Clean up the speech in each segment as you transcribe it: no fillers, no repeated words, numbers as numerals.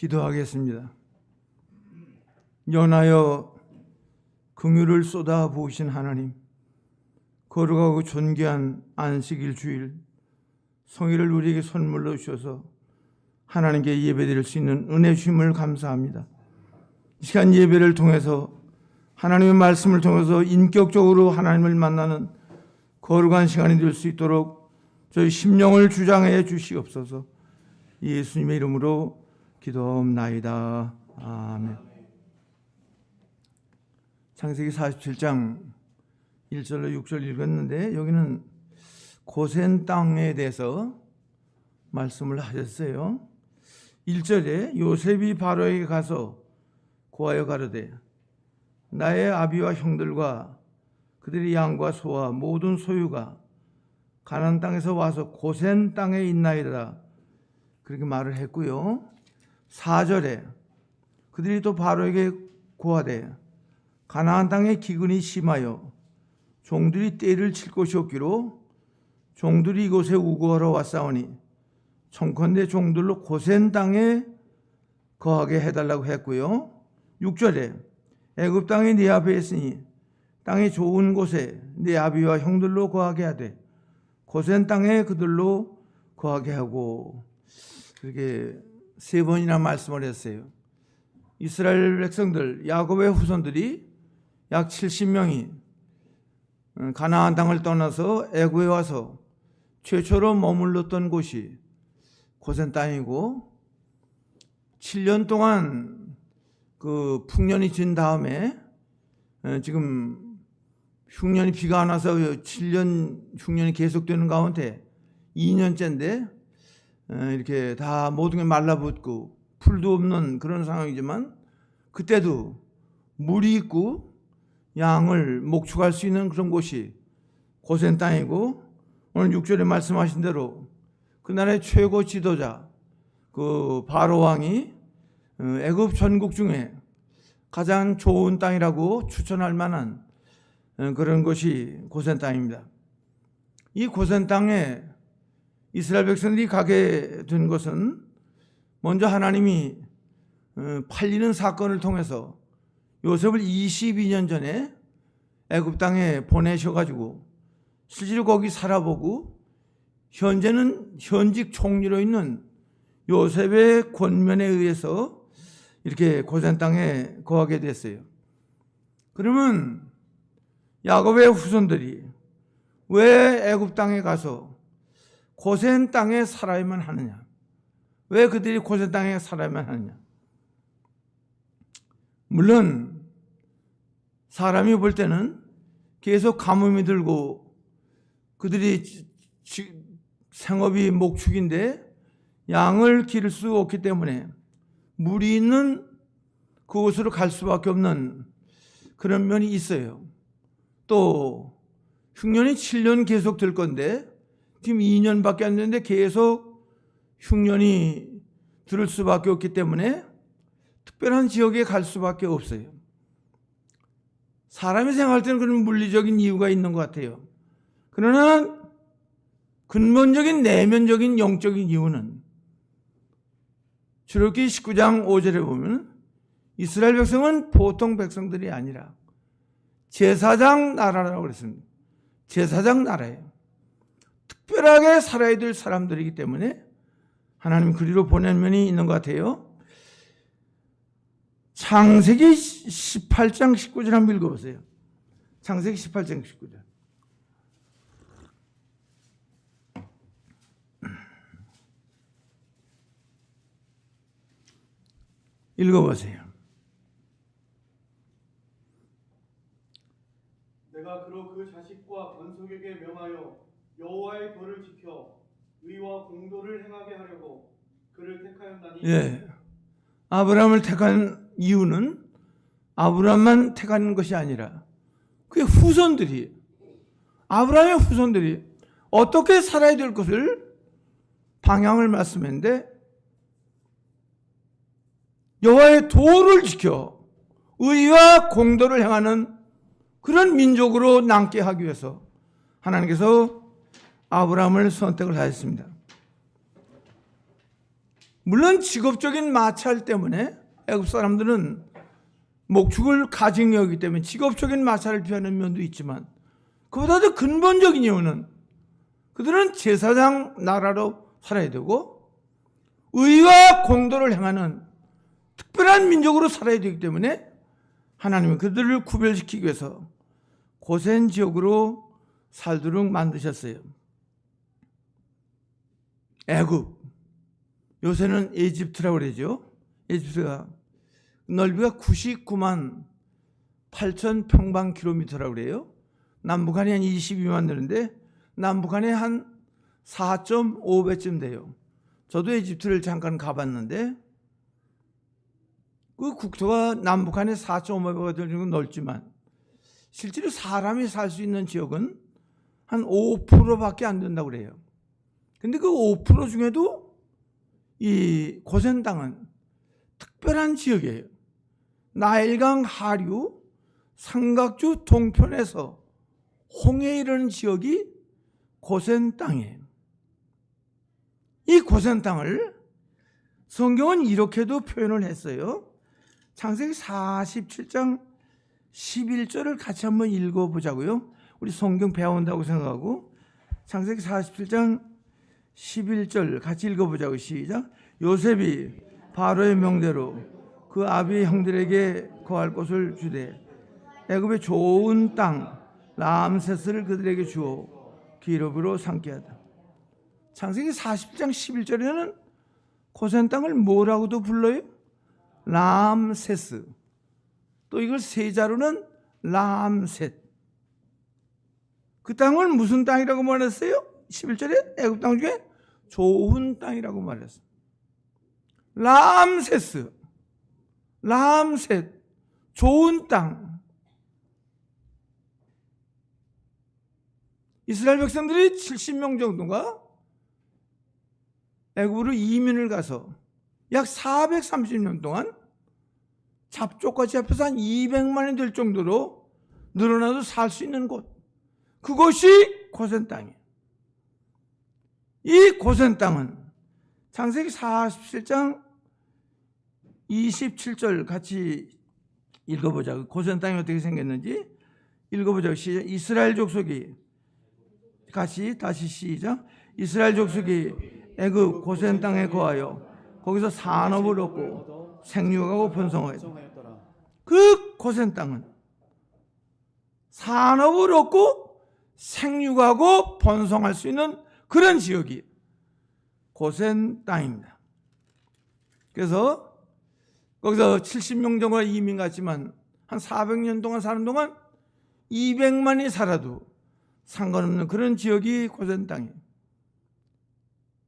기도하겠습니다. 연하여 긍휼을 쏟아 부으신 하나님, 거룩하고 존귀한 안식일 주일 성일을 우리에게 선물로 주셔서 하나님께 예배드릴 수 있는 은혜 주심을 감사합니다. 이 시간 예배를 통해서 하나님의 말씀을 통해서 인격적으로 하나님을 만나는 거룩한 시간이 될 수 있도록 저희 심령을 주장해 주시옵소서. 예수님의 이름으로 기도옵나이다. 아멘. 창세기 47장 1절로 6절 읽었는데 여기는 고센 땅에 대해서 말씀을 하셨어요. 1절에 요셉이 바로에게 가서 고하여 가로되 나의 아비와 형들과 그들의 양과 소와 모든 소유가 가나안 땅에서 와서 고센 땅에 있나이다. 그렇게 말을 했고요. 4절에 그들이 또 바로에게 고하되 가나안 땅의 기근이 심하여 종들이 떼를 칠 곳이 없기로 종들이 이곳에 우거하러 왔사오니 청컨대 종들로 고센 땅에 거하게 해달라고 했고요. 6절에 애굽 땅이 네 앞에 있으니 땅이 좋은 곳에 네 아비와 형들로 거하게 하되 고센 땅에 그들로 거하게 하고, 그렇게 세 번이나 말씀을 했어요. 이스라엘 백성들, 야곱의 후손들이 약 70명이 가나안 땅을 떠나서 애굽에 와서 최초로 머물렀던 곳이 고센 땅이고, 7년 동안 그 풍년이 진 다음에 지금 흉년이 비가 안 와서 7년 흉년이 계속되는 가운데 2년째인데 이렇게 다 모든 게 말라붙고 풀도 없는 그런 상황이지만 그때도 물이 있고 양을 목축할 수 있는 그런 곳이 고센 땅이고, 오늘 6절에 말씀하신 대로 그날의 최고 지도자 그 바로 왕이 애굽 전국 중에 가장 좋은 땅이라고 추천할 만한 그런 것이 고센 땅입니다. 이 고센 땅에 이스라엘 백성들이 가게 된 것은 먼저 하나님이 팔리는 사건을 통해서 요셉을 22년 전에 애굽 땅에 보내셔가지고 실제로 거기 살아보고 현재는 현직 총리로 있는 요셉의 권면에 의해서 이렇게 고센 땅에 거하게 됐어요. 그러면 야곱의 후손들이 왜 애굽 땅에 가서 고센 땅에 살아야만 하느냐? 왜 그들이 고센 땅에 살아야만 하느냐? 물론 사람이 볼 때는 계속 가뭄이 들고 그들이 생업이 목축인데 양을 기를 수 없기 때문에 물이 있는 그곳으로 갈 수밖에 없는 그런 면이 있어요. 또 흉년이 7년 계속 될 건데 지금 2년밖에 안 됐는데 계속 흉년이 들을 수밖에 없기 때문에 특별한 지역에 갈 수밖에 없어요. 사람이 생각할 때는 그런 물리적인 이유가 있는 것 같아요. 그러나 근본적인 내면적인 영적인 이유는 출애굽기 19장 5절에 보면 이스라엘 백성은 보통 백성들이 아니라 제사장 나라라고 그랬습니다. 제사장 나라예요. 특별하게 살아야 될 사람들이기 때문에 하나님 그리로 보낸 면이 있는 것 같아요. 창세기 18장 19절 한번 읽어보세요. 창세기 18장 19절. 읽어보세요. 내가 그로 그 자식과 건속에게 명하여 여호와의 도를 지켜 의와 공도를 행하게 하려고 그를 택하였나니. 예, 아브라함을 택한 이유는 아브라함만 택한 것이 아니라 그의 후손들이, 아브라함의 후손들이 어떻게 살아야 될 것을 방향을 말씀했는데 여호와의 도를 지켜 의와 공도를 행하는 그런 민족으로 남게 하기 위해서 하나님께서 아브라함을 선택을 하셨습니다. 물론 직업적인 마찰 때문에 애굽 사람들은 목축을 가증 여기기 때문에 직업적인 마찰을 피하는 면도 있지만, 그보다 더 근본적인 이유는 그들은 제사장 나라로 살아야 되고 의와 공도를 행하는 특별한 민족으로 살아야 되기 때문에 하나님은 그들을 구별시키기 위해서 고센 지역으로 살도록 만드셨어요. 애굽, 요새는 이집트라고 그러죠. 이집트가 넓이가 99만 8천 평방킬로미터라고 그래요. 남북한이 한 22만 되는데 남북한이 한 4.5배쯤 돼요. 저도 이집트를 잠깐 가봤는데 그 국토가 남북한의 4.5배가 될 정도 넓지만 실제로 사람이 살 수 있는 지역은 한 5%밖에 안 된다고 그래요. 근데 그 5% 중에도 이 고센 땅은 특별한 지역이에요. 나일강 하류 삼각주 동편에서 홍해에 이르는 지역이 고센 땅이에요. 이 고센 땅을 성경은 이렇게도 표현을 했어요. 창세기 47장 11절을 같이 한번 읽어보자고요. 우리 성경 배운다고 생각하고 창세기 47장 11절 같이 읽어보자고. 시작. 요셉이 바로의 명대로 그 아비 형들에게 거할 곳을 주되 애굽의 좋은 땅 람세스를 그들에게 주어 기업으로 삼게 하다. 창세기 40장 11절에는 고센 땅을 뭐라고도 불러요? 람세스. 또 이걸 세자로는 람셋. 그 땅을 무슨 땅이라고 말했어요? 11절에 애굽 땅 중에 좋은 땅이라고 말했어요. 람세스, 람셋, 좋은 땅. 이스라엘 백성들이 70명 정도가 애굽으로 이민을 가서 약 430년 동안 잡족같이 합해서 한 200만이 될 정도로 늘어나도 살 수 있는 곳, 그것이 고센 땅이에요. 이 고센 땅은 창세기 47장 27절 같이 읽어보자. 고센 땅이 어떻게 생겼는지 읽어보자. 시작. 이스라엘 족속이 같이 다시 시작. 이스라엘 족속이 애굽 고센 땅에 거하여 거기서 산업을 얻고 생육하고 번성하였다. 그 고센 땅은 산업을 얻고 생육하고 번성할 수 있는 그런 지역이 고센 땅입니다. 그래서 거기서 70명 정도가 이민 갔지만 한 400년 동안 사는 동안 200만이 살아도 상관없는 그런 지역이 고센 땅이에요.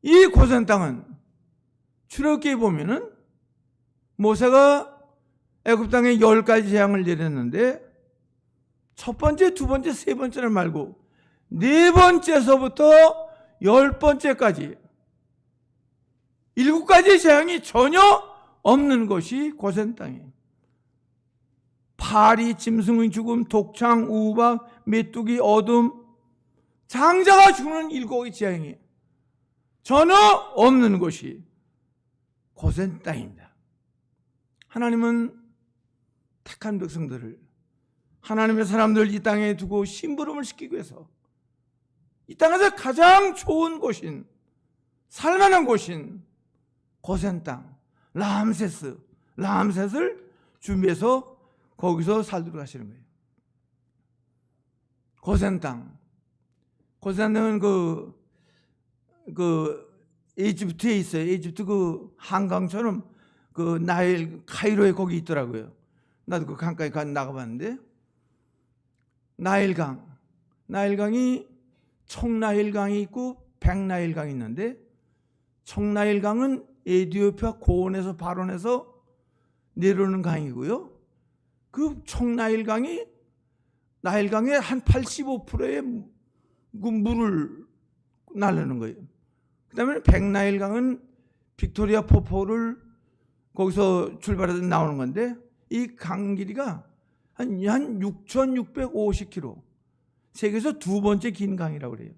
이 고센 땅은 출애굽기에 보면은 모세가 애굽 땅에 10가지 재앙을 내렸는데 첫 번째, 두 번째, 세 번째를 말고 네 번째서부터 10번째까지 7가지 재앙이 전혀 없는 것이 고센 땅이에요. 파리, 짐승의 죽음, 독창, 우박, 메뚜기, 어둠, 장자가 죽는 7가지 재앙이 전혀 없는 것이 고센 땅입니다. 하나님은 택한 백성들을, 하나님의 사람들 이 땅에 두고 심부름을 시키기 위해서 이 땅에서 가장 좋은 곳인, 살만한 곳인 고센 땅, 람셋을 준비해서 거기서 살도록 하시는 거예요. 고센 땅. 고센 땅은 이집트에 있어요. 이집트 그 한강처럼 그 나일 카이로에 거기 있더라고요. 나도 그 강가에 나가봤는데 나일강이 청나일강이 있고 백나일강이 있는데 청나일강은 에티오피아 고원에서 발원해서 내려오는 강이고요. 그 청나일강이 나일강의 한 85%의 그 물을 날르는 거예요. 그 다음에 백나일강은 빅토리아 폭포를 거기서 출발해서 나오는 건데 이 강 길이가 한 6,650km, 세계에서 두 번째 긴 강이라고 그래요.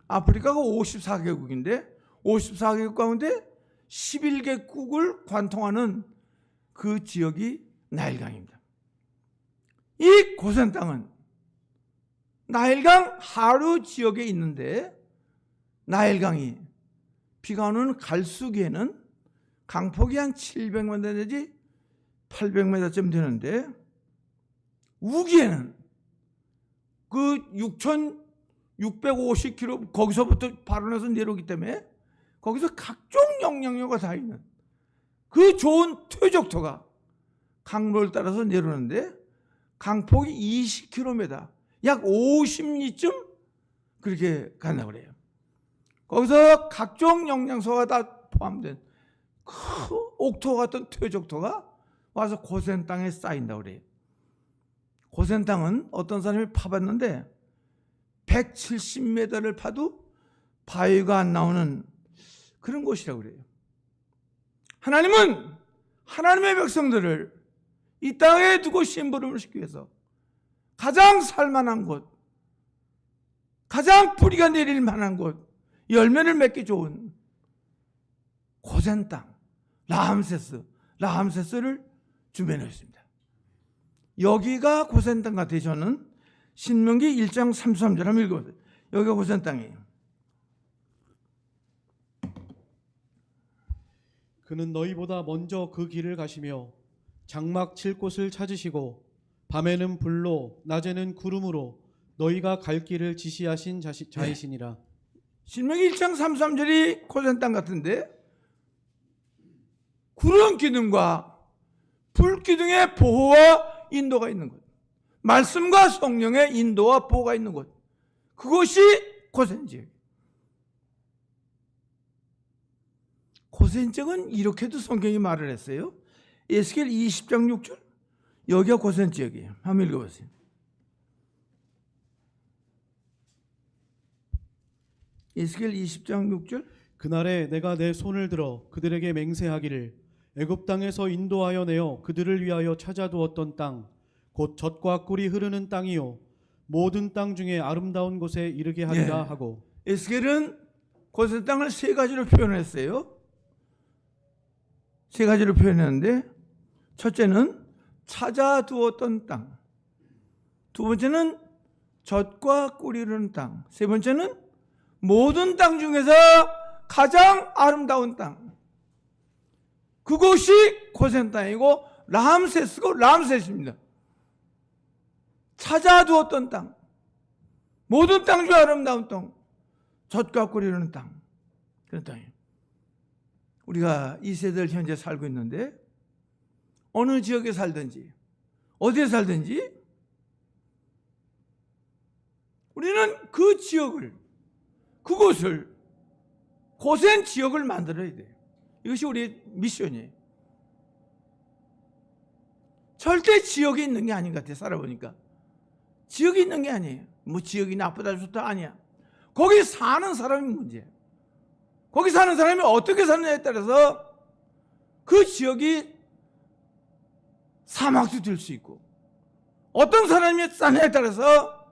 아프리카가 54개국인데 54개국 가운데 11개국을 관통하는 그 지역이 나일강입니다. 이 고센 땅은 나일강 하류 지역에 있는데, 나일강이 비가 오는 갈수기에는 강폭이 한 700m 내지 800m쯤 되는데, 우기에는 그 6,650km 거기서부터 발원해서 내려오기 때문에 거기서 각종 영향력가 다 있는 그 좋은 퇴적토가 강로를 따라서 내려오는데, 강폭이 20km, 약 50리쯤 그렇게 간다고 그래요. 거기서 각종 영양소가 다 포함된 그 옥토 같은 퇴적토가 와서 고센 땅에 쌓인다고 그래요. 고센 땅은 어떤 사람이 파봤는데 170m를 파도 바위가 안 나오는 그런 곳이라고 그래요. 하나님은 하나님의 백성들을 이 땅에 두고 심부름을 시키기 위해서 가장 살만한 곳, 가장 뿌리가 내릴 만한 곳, 열매를 맺기 좋은 고센 땅, 라암세스를 준비해 있습니다. 여기가 고센 땅 같아요. 저는 신명기 1장 33절 한번 읽어보세요. 여기가 고센 땅이에요. 그는 너희보다 먼저 그 길을 가시며 장막 칠 곳을 찾으시고 밤에는 불로 낮에는 구름으로 너희가 갈 길을 지시하신 자이시니라. 신명기 1장 33절이 고센 땅 같은데, 구름 기둥과 불 기둥의 보호와 인도가 있는 곳, 말씀과 성령의 인도와 보호가 있는 곳, 그것이 고센 지역. 고센 지역은 이렇게도 성경이 말을 했어요. 에스겔 20장 6절, 여기가 고센 지역이에요. 한번 읽어보세요. 에스겔 20장 6절, 그날에 내가 내 손을 들어 그들에게 맹세하기를 애굽 땅에서 인도하여 내어 그들을 위하여 찾아두었던 땅, 곧 젖과 꿀이 흐르는 땅이요 모든 땅 중에 아름다운 곳에 이르게 하리라 하고. 에스겔은 고센 땅을 세 가지로 표현했어요. 세 가지로 표현했는데, 첫째는 찾아두었던 땅, 두 번째는 젖과 꿀이 흐르는 땅, 세 번째는 모든 땅 중에서 가장 아름다운 땅, 그곳이 고센 땅이고 라암세스입니다. 찾아두었던 땅, 모든 땅 중에 아름다운 땅, 젖과 꿀이 흐르는 땅, 그런 땅이에요. 우리가 이 세대를 현재 살고 있는데, 어느 지역에 살든지 어디에 살든지 우리는 그 지역을, 그곳을, 고센 지역을 만들어야 돼요. 이것이 우리의 미션이에요. 절대 지역이 있는 게 아닌 것 같아요. 살아보니까 지역이 있는 게 아니에요. 뭐 지역이 나쁘다 좋다 아니야. 거기 사는 사람이 문제예요. 거기 사는 사람이 어떻게 사느냐에 따라서 그 지역이 사막도 될 수 있고, 어떤 사람이 사느냐에 따라서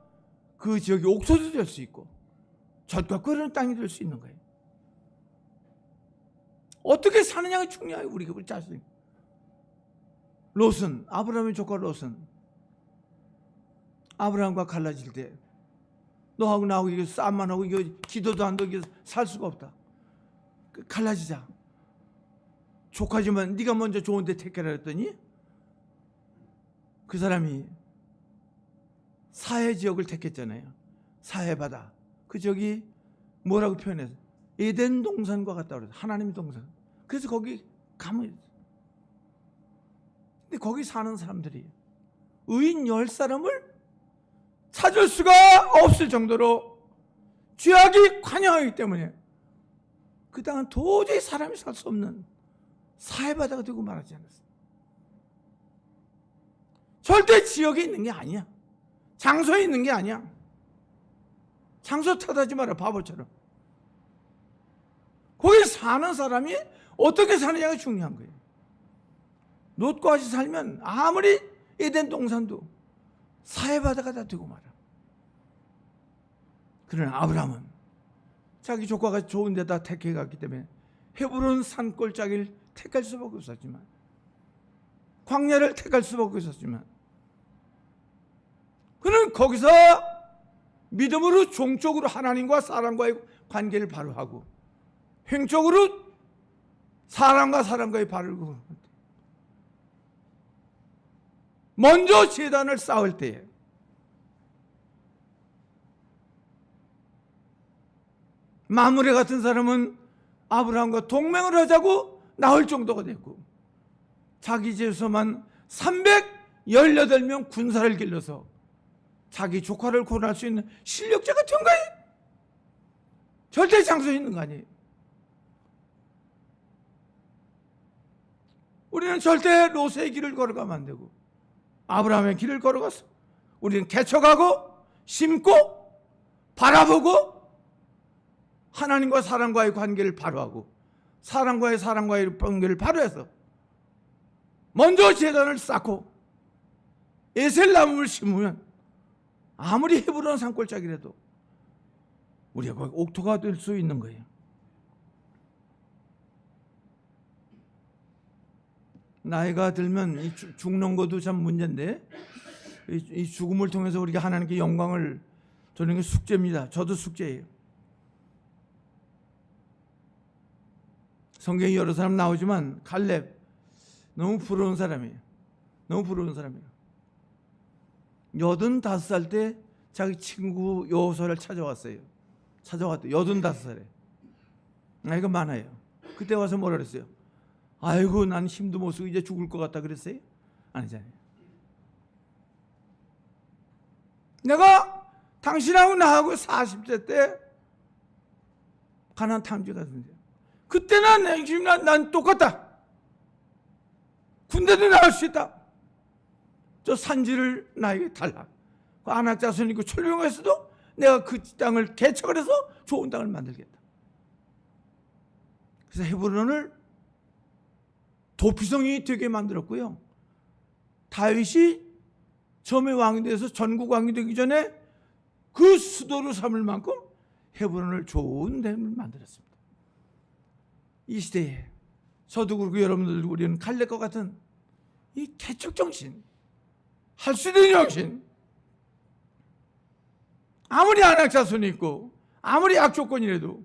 그 지역이 옥토도 될 수 있고, 젖과 꿀 흐르는 땅이 될 수 있는 거예요. 어떻게 사느냐가 중요해요. 우리 자신. 롯은, 아브라함의 조카 롯은 아브라함과 갈라질 때, 너하고 나하고 이거 싸움만 하고 이거 기도도 안 하고 살 수가 없다. 갈라지자. 조카지만 네가 먼저 좋은 데 택해라 했더니 그 사람이 사해 지역을 택했잖아요. 사해 바다. 그 지역이 뭐라고 표현해서 에덴 동산과 같다 그래서 하나님의 동산. 그래서 거기 가면, 근데 거기 사는 사람들이 의인 10사람을 찾을 수가 없을 정도로 죄악이 관영하기 때문에 그 땅은 도저히 사람이 살 수 없는 사해바다가 되고 말하지 않았어요. 절대 지역에 있는 게 아니야. 장소에 있는 게 아니야. 장소 탓하지 마라, 바보처럼. 거기 사는 사람이 어떻게 사느냐가 중요한 거예요. 롯과 같이 살면 아무리 에덴 동산도 사해바다가 다 되고 말아. 그러나 아브라함은 자기 조카가 좋은 데다 택해 갔기 때문에 헤브론 산골짜기를 택할 수밖에 없었지만, 광야를 택할 수밖에 없었지만, 그는 거기서 믿음으로 종적으로 하나님과 사람과의 관계를 바로 하고, 행적으로 사람과 사람과의 바를 걸고, 먼저 제단을 쌓을 때에 마므레 같은 사람은 아브라함과 동맹을 하자고 나올 정도가 됐고, 자기 집에서만 318명 군사를 길러서 자기 조카를 구원할 수 있는 실력자가 된 거예요. 절대 장소에 있는 거 아니에요. 우리는 절대 롯의 길을 걸어가면 안 되고, 아브라함의 길을 걸어가서 우리는 개척하고 심고 바라보고 하나님과 사람과의 관계를 바로하고 사람과의 관계를 바로해서 먼저 제단을 쌓고 에셀나무를 심으면 아무리 헤브론 산골짜기라도 우리가 거기 옥토가 될 수 있는 거예요. 나이가 들면 이 죽는 것도 참 문제인데, 이 죽음을 통해서 우리가 하나님께 영광을 주는 게 숙제입니다. 저도 숙제예요. 성경에 여러 사람 나오지만 갈렙 너무 부러운 사람이에요. 너무 부러운 사람이에요. 85살 때 자기 친구 여호수아를 찾아왔어요. 85살에. 나이가 많아요. 그때 와서 뭐라 그랬어요? 아이고, 난 힘도 못 쓰고 이제 죽을 것 같다 그랬어요? 아니잖아요. 내가 당신하고 나하고 40세 때 가나안 탐지 갔는데, 그때는 지금 난 똑같다. 군대도 나갈 수 있다. 저 산지를 나에게 달라. 그 안악 자손 있고 철령에서도 내가 그 땅을 개척을 해서 좋은 땅을 만들겠다. 그래서 헤브론을 도피성이 되게 만들었고요. 다윗이 처음에 왕이 돼서 전국 왕이 되기 전에 그 수도로 삼을 만큼 헤브론을 좋은 데를 만들었습니다. 이 시대에 저도 그렇고 여러분들도 우리는 갈렙과 같은 이 개척 정신, 할 수 있는 정신, 아무리 안악 자손이 있고 아무리 악조건이라도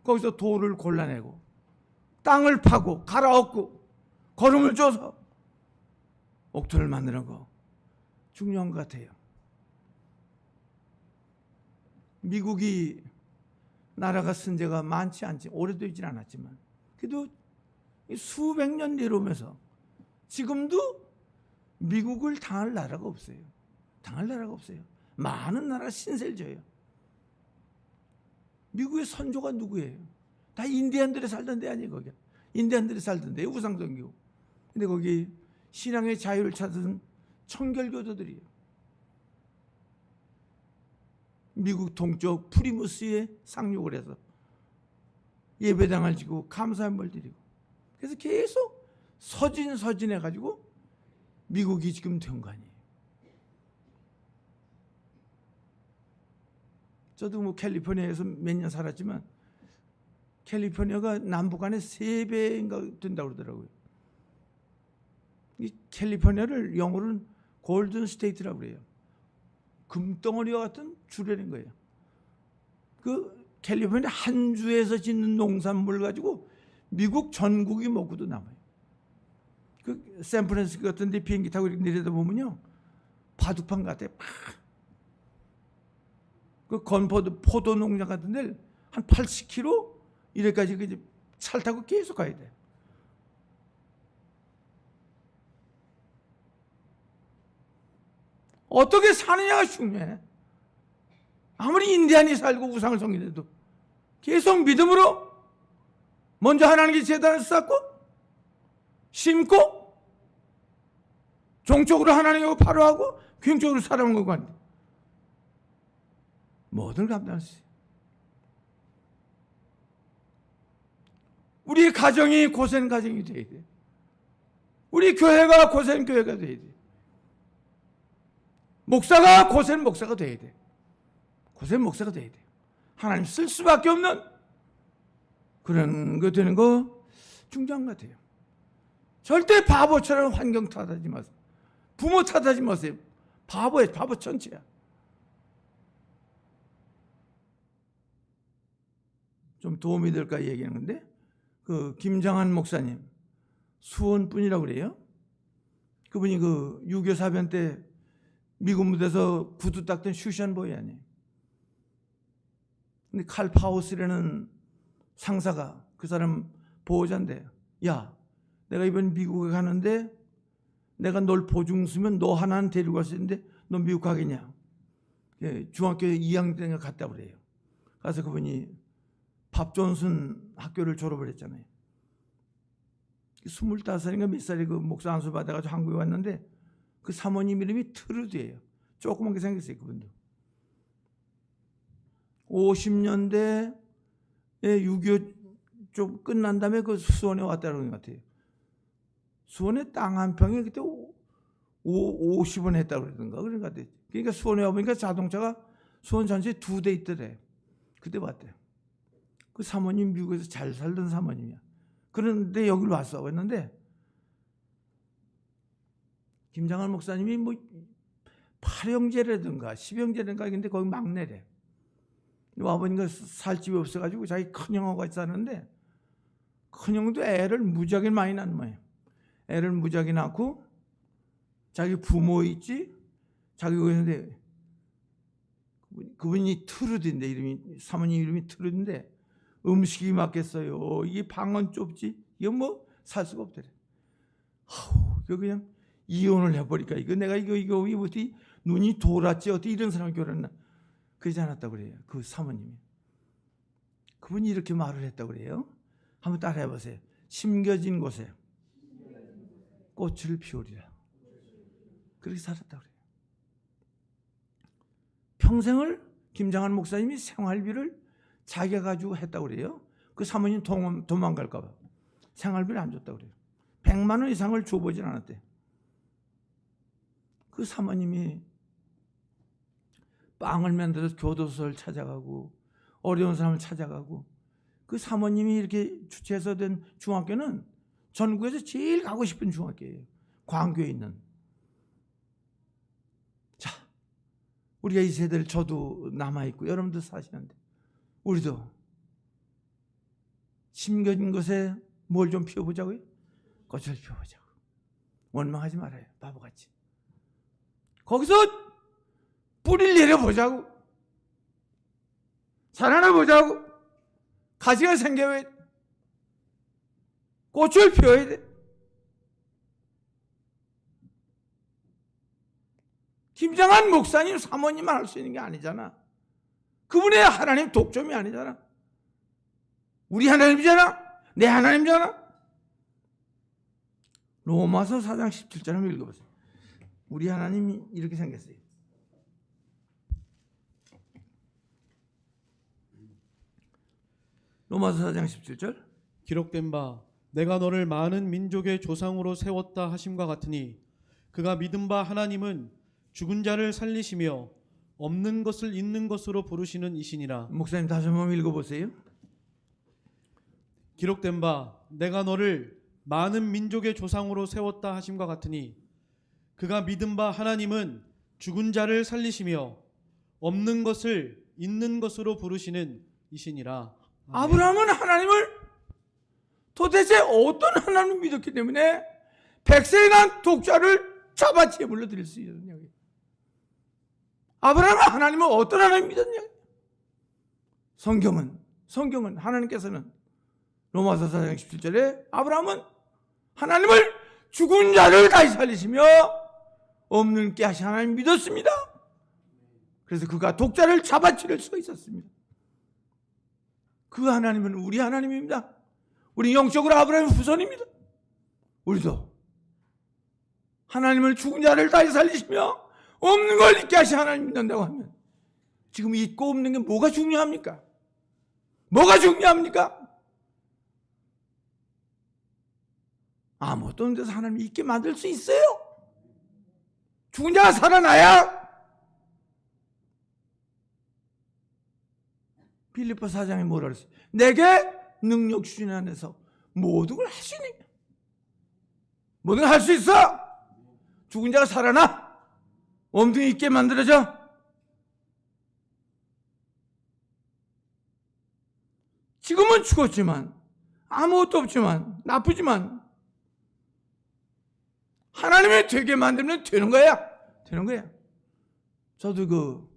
거기서 돌을 골라내고 땅을 파고 갈아엎고 거름을 줘서 옥토를 만드는 거 중요한 것 같아요. 미국이 나라가 쓴 지가 많지 않지, 오래되진 않았지만 그래도 수백 년 내려오면서 지금도 미국을 당할 나라가 없어요. 당할 나라가 없어요. 많은 나라가 신세를 져요. 미국의 선조가 누구예요? 다 인디안들이 살던 데 아니에요. 거기 인디안들이 살던 데, 우상종교. 근데 거기 신앙의 자유를 찾은 청결교도들이에요. 미국 동쪽 프리무스에 상륙을 해서 예배당을 지고 감사함을 드리고, 그래서 계속 서진해가지고 미국이 지금 된 거 아니에요. 저도 뭐 캘리포니아에서 몇 년 살았지만 캘리포니아가 남북 안에 3배인가 된다고 그러더라고요. 이 캘리포니아를 영어로는 골든 스테이트라고 그래요. 금덩어리와 같은 주라는 거예요. 그 캘리포니아 한 주에서 짓는 농산물 가지고 미국 전국이 먹고도 남아요. 그 샌프란시스코 같은 데 비행기 타고 이렇게 내려다 보면요, 바둑판 같아요. 그 포도 농장 같은 데를 한 80km 이래까지 차를 타고 계속 가야 돼요. 어떻게 사느냐가 중요해. 아무리 인디안이 살고 우상을 섬기는데도 계속 믿음으로 먼저 하나님께 제단을 쌓고 심고 종적으로 하나님하고 바로하고 경적으로 살아온 거고 한데 뭐든 감당할 수 있어요. 우리 가정이 고생 가정이 돼야 돼. 우리 교회가 고생 교회가 돼야 돼. 목사가 고생 목사가 돼야 돼. 고생 목사가 돼야 돼. 하나님 쓸 수밖에 없는 그런 거 되는 거 중요한 것 같아요. 절대 바보처럼 환경 탓하지 마세요. 부모 탓하지 마세요. 바보예요. 바보 전체야. 좀 도움이 될까 얘기하는 건데, 그 김장한 목사님 수원 분이라고 그래요. 그분이 그 6.25 사변 때 미군 무대에서 구두 닦던 슈션 보이 아니에요. 근데 칼 파우스라는 상사가 그 사람 보호자인데, 야, 내가 이번 미국에 가는데 내가 널 보증 쓰면 너 하나는 데리고 갈 수 있는데 너 미국 가겠냐? 예, 중학교 2학년 때 갔다고 그래요. 가서 그분이 밥 존슨 학교를 졸업을 했잖아요. 25살인가 몇 살에 그 목사 안수 받아가지고 한국에 왔는데, 그 사모님 이름이 트루드예요. 조그맣게 생겼어요, 그분도. 50년대에 6.25 좀 끝난 다음에 그 수원에 왔다는 것 같아요. 수원에 땅 한 평에 그때 50원 했다고 그러던가 그런 것 같아요. 그러니까 수원에 와보니까 자동차가 수원 전체에 2대 있더래. 그때 왔대요. 그 사모님 미국에서 잘 살던 사모님이야. 그런데 여기로 왔는데, 김장한 목사님이 뭐 8형제라든가 10형제라든가 근데 거기 막내래. 와보니까 살 집이 없어가지고 자기 큰형하고 같이 사는데, 큰형도 애를 무지하게 많이 낳는 거예요. 애를 무지하게 낳고 자기 부모 있지, 자기 거기는데, 그분이 트루드인데, 이름이 사모님 이름이 트루드인데, 음식이 맞겠어요. 이게 방은 좁지, 이거 뭐 살 수가 없더래. 이거 그냥 이혼을 해버릴까? 이거 내가 이거 어떻게 눈이 돌았지? 어떻게 이런 사람을 결혼했나? 그러지 않았다고 그래요. 그 사모님이. 그분이 이렇게 말을 했다고 그래요. 한번 따라해 보세요. 심겨진 곳에 꽃을 피우리라. 그렇게 살았다고 그래요. 평생을 김장한 목사님이 생활비를 자기가 가지고 했다고 그래요. 그 사모님 도망갈까 봐 생활비를 안 줬다고 그래요. 100만 원 이상을 줘보진 않았대. 그 사모님이 빵을 만들어서 교도소를 찾아가고 어려운 사람을 찾아가고, 그 사모님이 이렇게 주최해서 된 중학교는 전국에서 제일 가고 싶은 중학교예요. 광교에 있는. 자, 우리가 이 세대를, 저도 남아있고 여러분도 사시는데, 우리도 심겨진 것에 뭘 좀 피워보자고요? 꽃을 피워보자고. 원망하지 말아요. 바보같이. 거기서 뿌리를 내려보자고. 자라나보자고. 가지가 생겨야 돼. 꽃을 피워야 돼. 김장한 목사님, 사모님만 할 수 있는 게 아니잖아. 그분의 하나님 독점이 아니잖아. 우리 하나님이잖아. 내 하나님이잖아. 로마서 4장 17절 한번 읽어보세요. 우리 하나님이 이렇게 생겼어요. 로마서 4장 17절. 기록된 바 내가 너를 많은 민족의 조상으로 세웠다 하심과 같으니 그가 믿은 바 하나님은 죽은 자를 살리시며 없는 것을 있는 것으로 부르시는 이시니라. 목사님 다시 한번 읽어보세요. 기록된 바 내가 너를 많은 민족의 조상으로 세웠다 하심과 같으니 그가 믿은 바 하나님은 죽은 자를 살리시며 없는 것을 있는 것으로 부르시는 이시니라. 아브라함은 하나님을 도대체 어떤 하나님을 믿었기 때문에 백세에 난 독자를 잡아 제물로 드릴 수 있느냐. 아브라함은 하나님을 어떤 하나님 믿었냐. 성경은 하나님께서는 로마서 4장 17절에 아브라함은 하나님을 죽은 자를 다시 살리시며 없는 게 하신 하나님 믿었습니다. 그래서 그가 독자를 잡아치를 수가 있었습니다. 그 하나님은 우리 하나님입니다. 우리 영적으로 아브라함의 후손입니다. 우리도 하나님을 죽은 자를 다시 살리시며 없는 걸 있게 하신 하나님 믿는다고 하면 지금 있고 없는 게 뭐가 중요합니까? 뭐가 중요합니까? 아무것도 없는 데서 하나님이 있게 만들 수 있어요. 죽은 자가 살아나야. 빌립보 4장에 뭐라 그랬어요? 내게 능력 수준 안에서 모든 걸 할 수 있는 거야. 모든 걸 할 수 있어. 죽은 자가 살아나 몸뚱이 있게 만들어져. 지금은 죽었지만 아무것도 없지만 나쁘지만 하나님이 되게 만들면 되는 거야. 되는 거야. 저도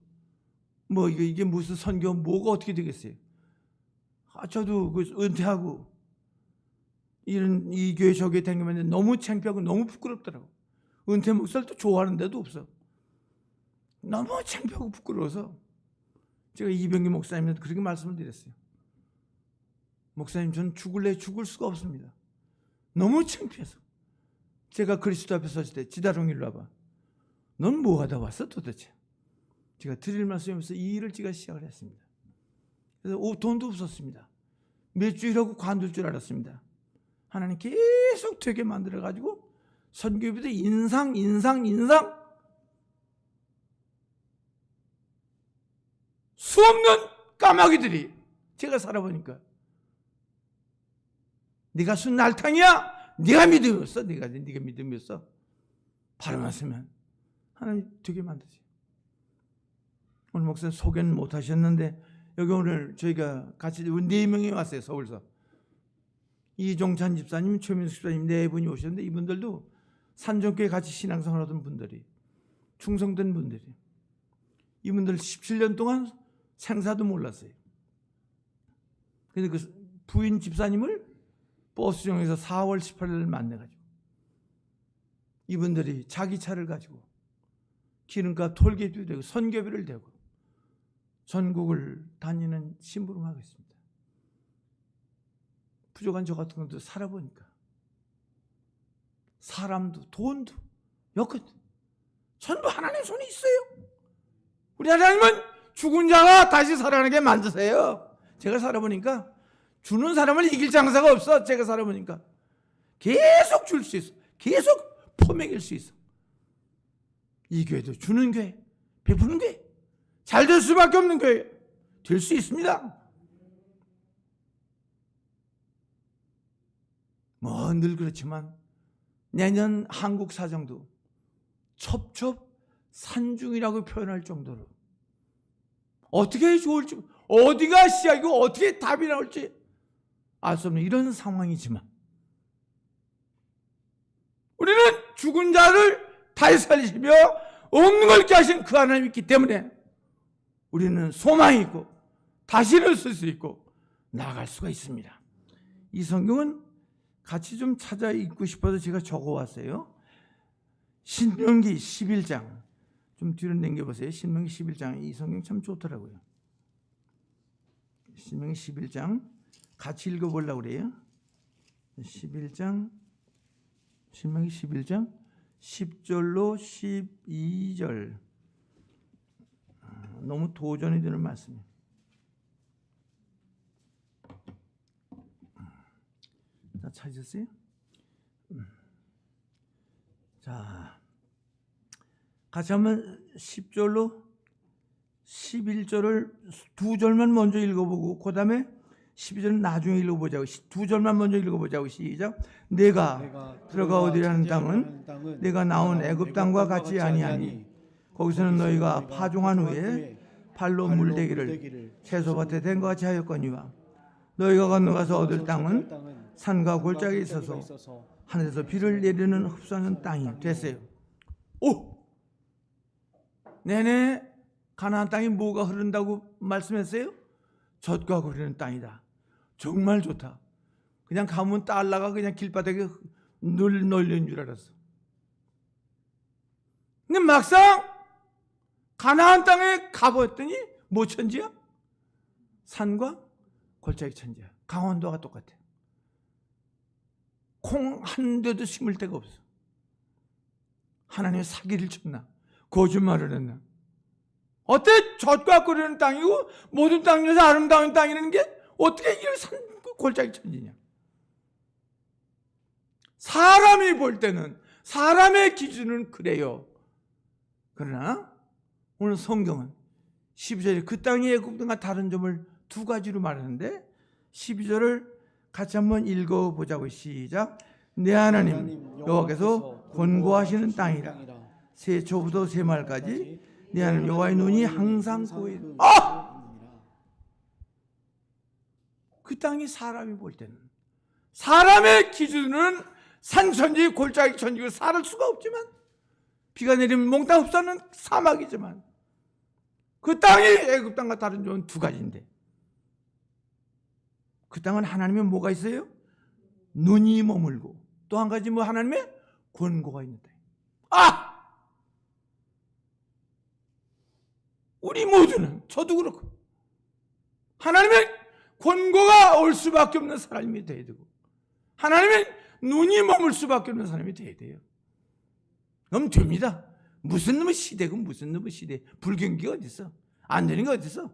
이게 무슨 선교 뭐가 어떻게 되겠어요? 저도 은퇴하고 이 교회 저 교회 다니면 너무 창피하고 너무 부끄럽더라고. 은퇴 목사를 좋아하는 데도 없어. 너무 창피하고 부끄러워서 제가 이병기 목사님한테 그렇게 말씀을 드렸어요. 목사님, 저는 죽을래 죽을 수가 없습니다. 너무 창피해서. 제가 그리스도 앞에 섰을 때 지다롱 일로 와봐. 넌 뭐 하다 왔어 도대체? 제가 드릴 말씀이면서 이 일을 제가 시작을 했습니다. 그래서 돈도 없었습니다. 몇 주일하고 관둘 줄 알았습니다. 하나님 계속 되게 만들어가지고 선교비도 인상 수없는 까마귀들이 제가 살아보니까 네가 순 날탕이야. 네가 믿음이었어. 네가 믿음이었어. 바로만 쓰면 하나님 되게 만드지. 오늘 목사님 소개는 못 하셨는데 여기 오늘 저희가 같이 4명이 왔어요. 서울서. 이종찬 집사님, 최민숙 집사님 4분이 오셨는데 이분들도 산정교회 같이 신앙생활 하던 분들이 충성된 분들이 이분들 17년 동안 생사도 몰랐어요. 그래서 그 부인 집사님을 버스정에서 4월 18일 만나가지고 이분들이 자기 차를 가지고 기름값 톨게이트도 되고 선교비를 대고 전국을 다니는 심부름하고 있습니다. 부족한 저 같은 것도 살아보니까 사람도 돈도 여건도 전부 하나님 손이 있어요. 우리 하나님은 죽은 자가 다시 살아나게 만드세요. 제가 살아보니까 주는 사람을 이길 장사가 없어. 제가 살아보니까 계속 줄 수 있어. 계속 퍼먹일 수 있어. 이 교회도 주는 교회, 베푸는 교회, 잘 될 수밖에 없는 교회 될 수 있습니다. 뭐 늘 그렇지만 내년 한국 사정도 첩첩산중이라고 표현할 정도로 어떻게 좋을지, 어디가 시작이고 어떻게 답이 나올지 알 수 없는 이런 상황이지만 우리는 죽은 자를 다시 살리시며 없는 걸 있게 하신 그 하나님이 있기 때문에 우리는 소망이 있고 다시 일어설 수 있고 나아갈 수가 있습니다. 이 성경은 같이 좀 찾아 읽고 싶어서 제가 적어왔어요. 신명기 11장 좀 뒤로 당겨보세요. 신명기 11장 이 성경 참 좋더라고요. 신명기 11장 같이 읽어보려고 그래요. 11장 신명기 11장 10절로 12절 너무 도전이 되는 말씀이에요. 다 찾으셨어요? 자, 같이 한번 10절로 11절을 2절만 먼저 읽어보고 그 다음에 12절은 나중에 읽어보자고. 2절만 먼저 읽어보자고. 시작. 내가 들어가오리라 하는 땅은 내가 나온 애굽 땅과 같이 아니하니 거기서는 너희가 파종한 후에 발로 물대기를 채소밭에 된 것 같이 하였거니와 너희가 건너가서 얻을 땅은 산과 골짜기에 있어서 하늘에서 비를 내리는 흡수하는 땅이 됐어요. 오! 내내 가나안 땅이 뭐가 흐른다고 말씀했어요? 젖과 고리는 땅이다. 정말 좋다. 그냥 가면 딸라가 그냥 길바닥에 널린 줄 알았어. 근데 막상 가나안 땅에 가봤더니 뭐 천지야? 산과 골짜기 천지야. 강원도가 똑같아. 콩 한 대도 심을 데가 없어. 하나님의 사기를 쳤나? 거짓말을 했나? 어때? 젖과 끓이는 땅이고 모든 땅 중에서 아름다운 땅이라는 게 어떻게 이런 산 골짜기 천지냐? 사람이 볼 때는 사람의 기준은 그래요. 그러나 오늘 성경은 12절에 그 땅이 애굽 땅과 다른 점을 두 가지로 말하는데 12절을 같이 한번 읽어보자고. 시작. 내 하나님 여호와께서 권고하시는 땅이라. 새 초부터 새 말까지 내 하나님 여호와의 눈이 항상 그에 그 땅이 사람이 볼 때는, 사람의 기준은 산천지 골짜기 천지고 살을 수가 없지만, 비가 내리면 몽땅 흡사는 사막이지만, 그 땅이 애굽 땅과 다른 점은 두 가지인데, 그 땅은 하나님의 뭐가 있어요? 눈이 머물고, 또 한 가지 뭐 하나님의 권고가 있는 땅. 우리 모두는, 저도 그렇고, 하나님의 권고가 올 수밖에 없는 사람이 돼야 되고, 하나님의 눈이 머물 수밖에 없는 사람이 돼야 돼요. 그럼 됩니다. 무슨 놈의 시대고 무슨 놈의 시대. 불경기가 어디 있어? 안 되는 게 어디 있어?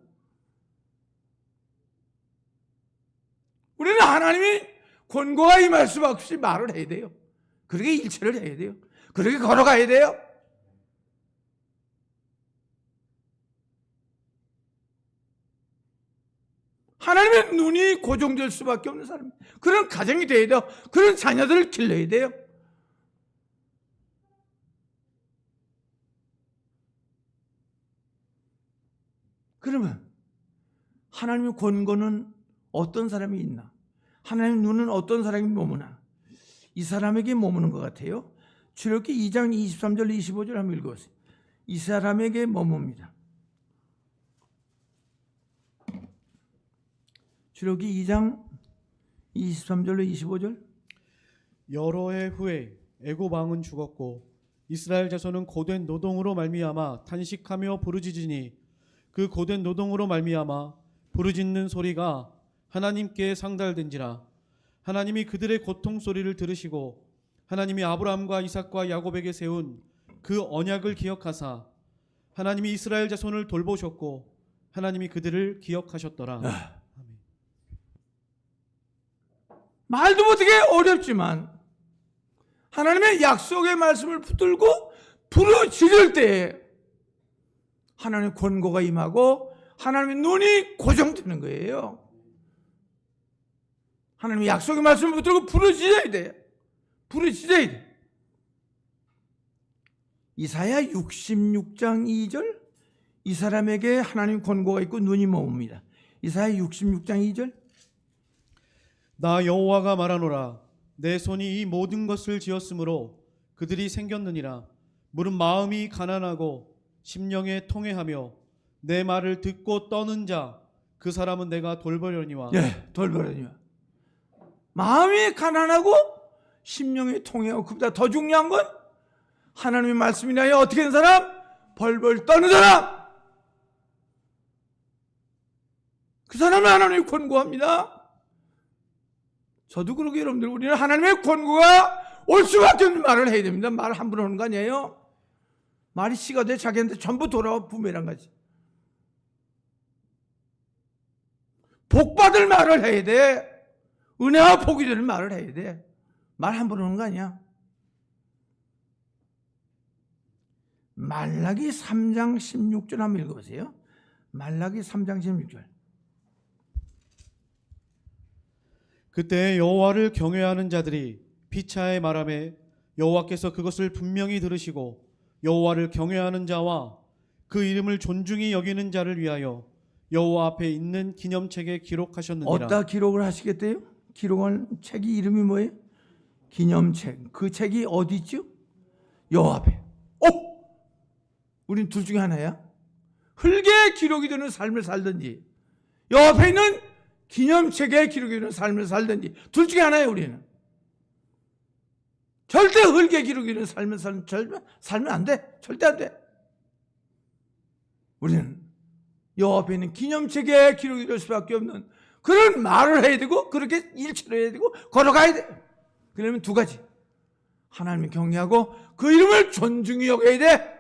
우리는 하나님이 권고가 임할 수밖에 없이 말을 해야 돼요. 그렇게 일체를 해야 돼요. 그렇게 걸어가야 돼요. 하나님의 눈이 고정될 수밖에 없는 사람, 그런 가정이 돼야 돼요. 그런 자녀들을 길러야 돼요. 그러면 하나님의 권고는 어떤 사람이 있나? 하나님의 눈은 어떤 사람이 머무나? 이 사람에게 머무는 것 같아요. 출애굽기 2장 23절 25절 한번 읽어보세요. 이 사람에게 머뭅니다. 출애굽기 2장 23절로 25절. 여러 해 후에 애굽 왕은 죽었고 이스라엘 자손은 고된 노동으로 말미암아 탄식하며 부르짖으니 그 고된 노동으로 말미암아 부르짖는 소리가 하나님께 상달된지라. 하나님이 그들의 고통 소리를 들으시고 하나님이 아브라함과 이삭과 야곱에게 세운 그 언약을 기억하사 하나님이 이스라엘 자손을 돌보셨고 하나님이 그들을 기억하셨더라. 말도 못하게 어렵지만 하나님의 약속의 말씀을 붙들고 부르짖을 때 하나님의 권고가 임하고 하나님의 눈이 고정되는 거예요. 하나님의 약속의 말씀을 붙들고 부르짖어야 돼요. 부르짖어야 돼요. 이사야 66장 2절. 이 사람에게 하나님 권고가 있고 눈이 머뭅니다. 이사야 66장 2절. 나 여호와가 말하노라. 내 손이 이 모든 것을 지었으므로 그들이 생겼느니라. 물은 마음이 가난하고 심령에 통회하며 내 말을 듣고 떠는 자 그 사람은 내가 돌보려니와. 돌보려니와. 마음이 가난하고 심령이 통회하고, 그보다 더 중요한 건 하나님의 말씀이나 어떻게 된 사람? 벌벌 떠는 사람. 그 사람을 하나님이 권고합니다. 저도 그러게 여러분들, 우리는 하나님의 권고가 올 수밖에 없는 말을 해야 됩니다. 말 함부로 하는 거 아니에요. 말이 씨가 돼 자기한테 전부 돌아와 부메랑 같이. 복받을 말을 해야 돼. 은혜와 복이 되는 말을 해야 돼. 말 함부로 하는 거 아니야. 말라기 3장 16절 한번 읽어보세요. 말라기 3장 16절. 그때 여호와를 경외하는 자들이 피차에 말하매 여호와께서 그것을 분명히 들으시고 여호와를 경외하는 자와 그 이름을 존중히 여기는 자를 위하여 여호와 앞에 있는 기념책에 기록하셨느니라. 어디다 기록을 하시겠대요? 기록한 책이 이름이 뭐예요? 기념책. 그 책이 어디 있죠? 여호와 앞에. 우린 둘 중에 하나야. 흙에 기록이 되는 삶을 살든지 여호와 앞에 있는 기념책에 기록이 되는 삶을 살든지 둘 중에 하나예요. 우리는 절대 흙에 기록이 되는 삶을 살면 안 돼. 절대 안 돼. 우리는 여호와 앞에 있는 기념책에 기록이 될 수밖에 없는 그런 말을 해야 되고, 그렇게 일처를 해야 되고, 걸어가야 돼. 그러면 두 가지. 하나님을 경외하고 그 이름을 존중히 여겨야 돼.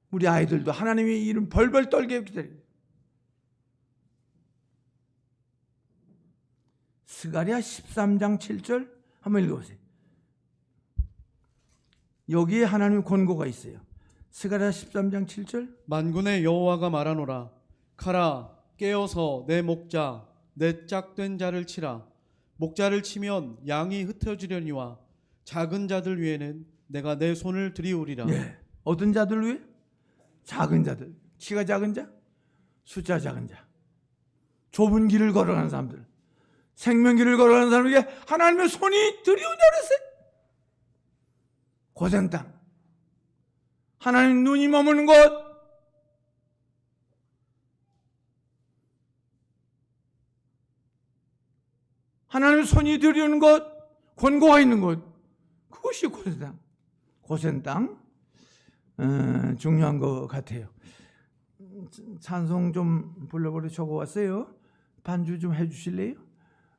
우리 아이들도 하나님의 이름 벌벌 떨게 기다려요. 스가랴 13장 7절 한번 읽어보세요. 여기에 하나님의 권고가 있어요. 스가랴 13장 7절. 만군의 여호와가 말하노라. 가라, 깨어서 내 목자 내 짝된 자를 치라. 목자를 치면 양이 흩어지려니와 작은 자들 위에는 내가 내 손을 들이우리라. 예. 어떤 자들 위해? 작은 자들. 키가 작은 자, 숫자 작은 자, 좁은 길을 걸어가는 사람들, 생명길을 걸어가는 사람에게 하나님의 손이 들이운다 그랬어요. 고생 땅, 하나님 눈이 머무는 곳, 하나님의 손이 들이우는 곳, 권고가 있는 곳, 그것이 고생 땅. 고생 땅 중요한 것 같아요. 찬송 좀 불러보려 적어왔어요. 반주 좀 해주실래요?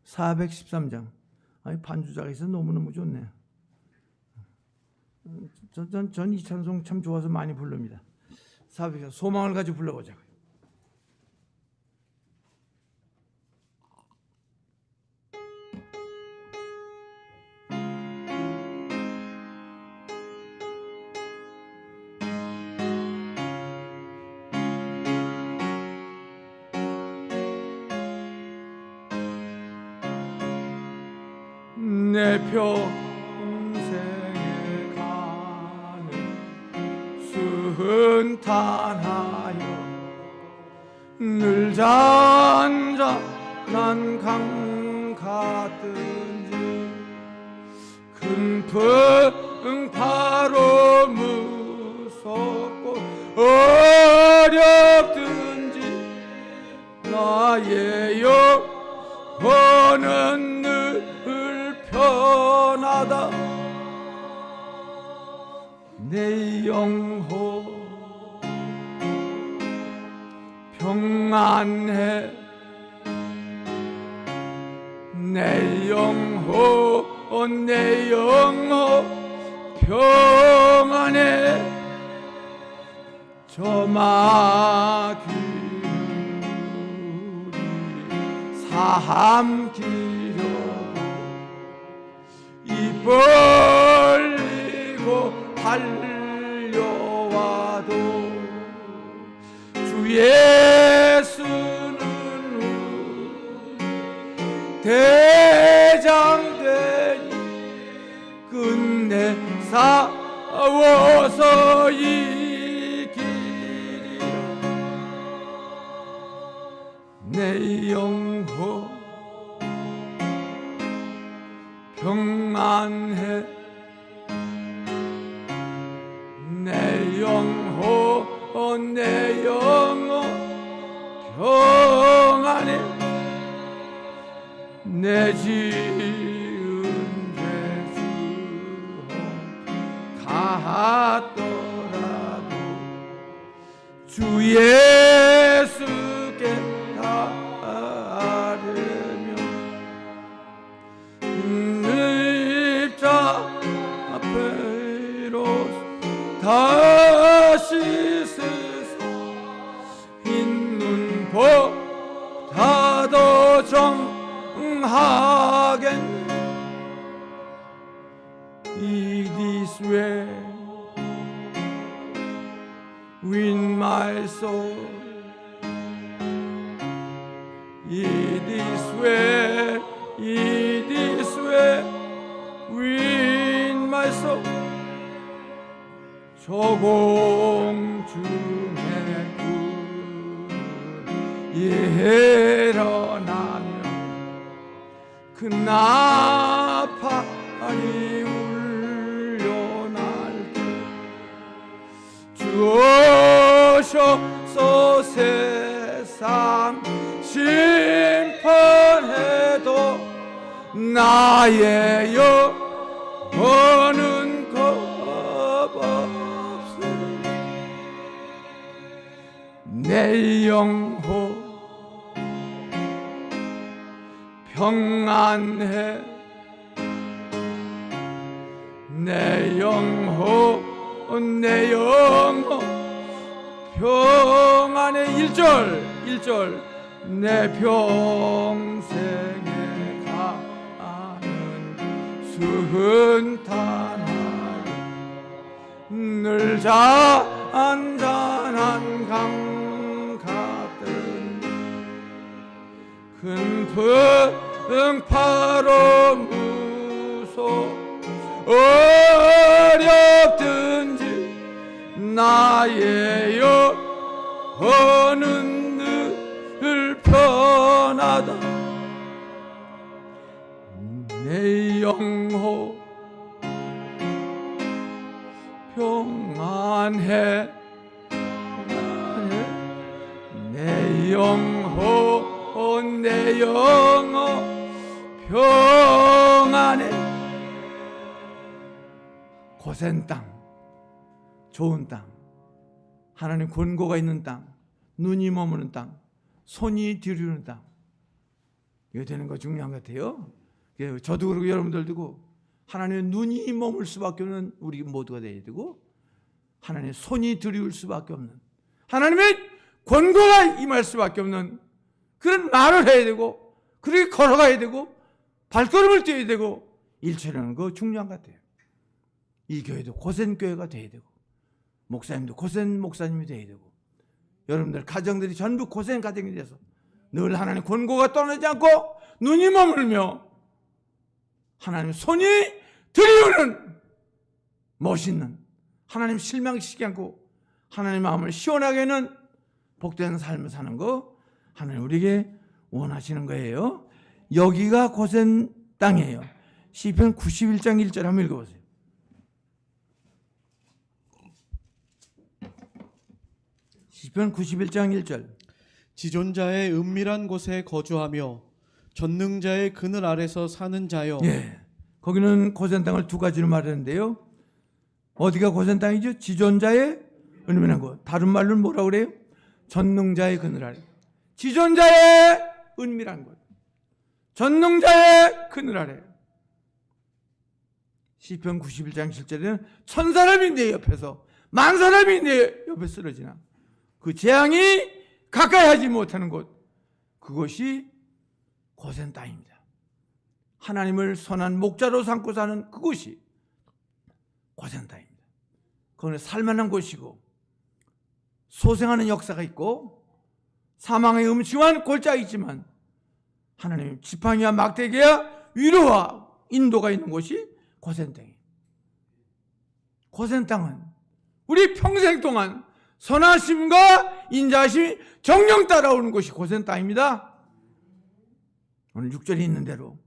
413장. 아니, 반주자가 있어서 너무너무 좋네. 전 이 찬송 참 좋아서 많이 부릅니다. 413, 소망을 가지고 불러보자고요. 내 평생에 가는 순탄하여 늘 잔잔한 강 같든지 큰 풍파로 무섭고 어렵든지 나의 영혼은 늘 편하다. 내 영혼 평안해. 내 영혼 평안해. 저마귀를 삼키려고 입 벌리고 달려와도 주 예수는 대장되니 끝내 싸워서 이기리라. 내 영혼 평안해. 내 영혼 평안해. 내 지은 죄 같더라도 주 예수께 따르며 입자 앞으로 다시 세상 있는 보다 더 정하겠네. It is well with my soul. It is well, it is well with my soul. 조공 중에 일어나면 그 나팔이 울려날 때 주 오셔서 세상 심판해도 나의 영혼은 겁없으리. 내 영혼 평안해. 내 영혼 평안해. 1절 내 평생에 가는 순탄하여 늘 잔잔한 강 같은 큰 풍파로 무소 어렵든지 나의 영혼은 늘 편하다. 내 영혼 평안해. 내 영혼 내 영혼 평안해. 고센 땅, 좋은 땅, 하나님 권고가 있는 땅, 눈이 머무는 땅, 손이 뒤르는 땅, 이거 되는 거 중요한 것 같아요. 저도 그러고 여러분들도 하나님의 눈이 머물 수밖에 없는 우리 모두가 되어야 되고, 하나님의 손이 들이울 수밖에 없는, 하나님의 권고가 임할 수밖에 없는 그런 말을 해야 되고, 그렇게 걸어가야 되고, 발걸음을 떼야 되고, 일처리하는 거 중요한 것 같아요. 이 교회도 고센 교회가 돼야 되고, 목사님도 고센 목사님이 돼야 되고, 여러분들 가정들이 전부 고센 가정이 돼서 늘 하나님 권고가 떠나지 않고 눈이 머물며 하나님 손이 들이우는 멋있는, 하나님 실망시키지 않고 하나님 마음을 시원하게 하는 복된 삶을 사는 거 하나님 우리에게 원하시는 거예요. 여기가 고센 땅이에요. 시편 91장 1절 한번 읽어보세요. 시편 91장 1절. 지존자의 은밀한 곳에 거주하며 전능자의 그늘 아래서 사는 자여. 예, 거기는 고센 땅을 두 가지로 말하는데요. 어디가 고센 땅이죠? 지존자의 은밀한 곳. 다른 말로는 뭐라고 그래요? 전능자의 그늘 아래. 지존자의 은밀한 곳, 전능자의 그늘 아래. 시편 91장 7절에는 천사람이 내 옆에서 만사람이 내 옆에 쓰러지나 그 재앙이 가까이 하지 못하는 곳, 그것이 고센 땅입니다. 하나님을 선한 목자로 삼고 사는 그곳이 고센 땅입니다. 거기는 살만한 곳이고 소생하는 역사가 있고 사망의 음침한 골짜기 있지만 하나님 지팡이와 막대기와 위로와 인도가 있는 곳이 고센 땅이에요. 고센 땅은 우리 평생 동안 선하심과 인자하심이 정령 따라오는 곳이 고센 땅입니다. 오늘 6절에 있는 대로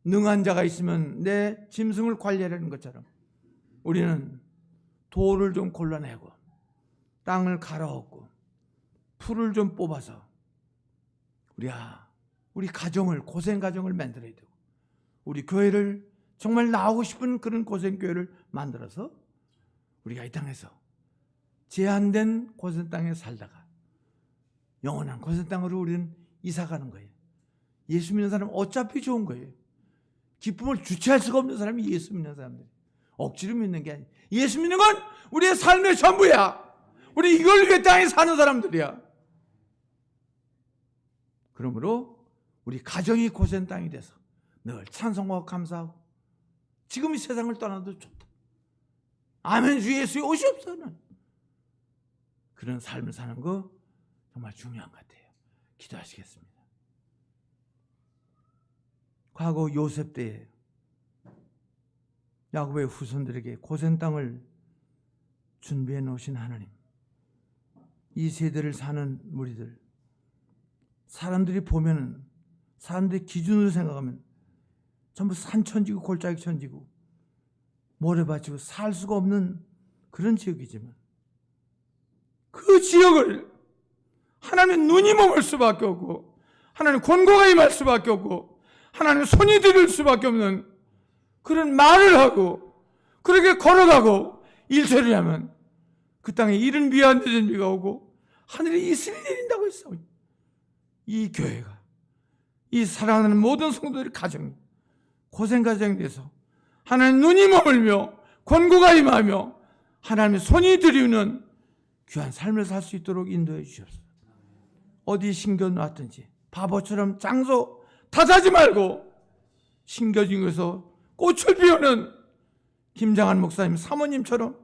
능한 자가 있으면 내 짐승을 관리하려는 것처럼 우리는 돌을 좀 골라내고 땅을 갈아엎고 풀을 좀 뽑아서 우리 가정을, 고센 가정을 만들어야 되고 우리 교회를 정말 나오고 싶은 그런 고센 교회를 만들어서 우리가 이 땅에서 제한된 고센 땅에 살다가 영원한 고센 땅으로 우리는 이사가는 거예요. 예수 믿는 사람은 어차피 좋은 거예요. 기쁨을 주체할 수가 없는 사람이 예수 믿는 사람들. 억지로 믿는 게 아니에요. 예수 믿는 건 우리의 삶의 전부야. 우리 이걸 위해 땅에 사는 사람들이야. 그러므로 우리 가정이 고센 땅이 돼서 늘 찬송하고 감사하고 지금 이 세상을 떠나도 좋다. 아멘 주 예수의 오시옵소서는 그런 삶을 사는 거 정말 중요한 것 같아요. 기도하시겠습니다. 과거 요셉 때에 야곱의 후손들에게 고센 땅을 준비해 놓으신 하나님, 이 세대를 사는 우리들, 사람들이 보면은, 사람들의 기준으로 생각하면 전부 산천지고 골짜기 천지고 모래밭이고 살 수가 없는 그런 지역이지만 그 지역을 하나님의 눈이 머물 수밖에 없고 하나님의 권고가 임할 수밖에 없고 하나님의 손이 들을 수밖에 없는 그런 말을 하고 그렇게 걸어가고 일처리를 하면 그 땅에 이른 비와 늦은 비가 오고 하늘에 이슬이 내린다고 했어. 이 교회가, 이 사랑하는 모든 성도들의 가정이 고생 가정이 돼서 하나님 눈이 머물며 권고가 임하며 하나님의 손이 들이우는 귀한 삶을 살 수 있도록 인도해 주시옵소서. 어디 심겨놨든지 바보처럼 장소 탓하지 말고 심겨진 곳에서 꽃을 피우는 김장한 목사님 사모님처럼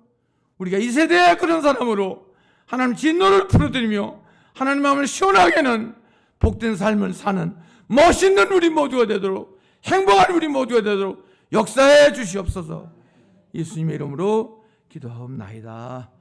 우리가 이 세대의 그런 사람으로 하나님 진노를 풀어드리며 하나님 마음을 시원하게 하는 복된 삶을 사는 멋있는 우리 모두가 되도록, 행복한 우리 모두가 되도록 역사해 주시옵소서. 예수님의 이름으로 기도하옵나이다.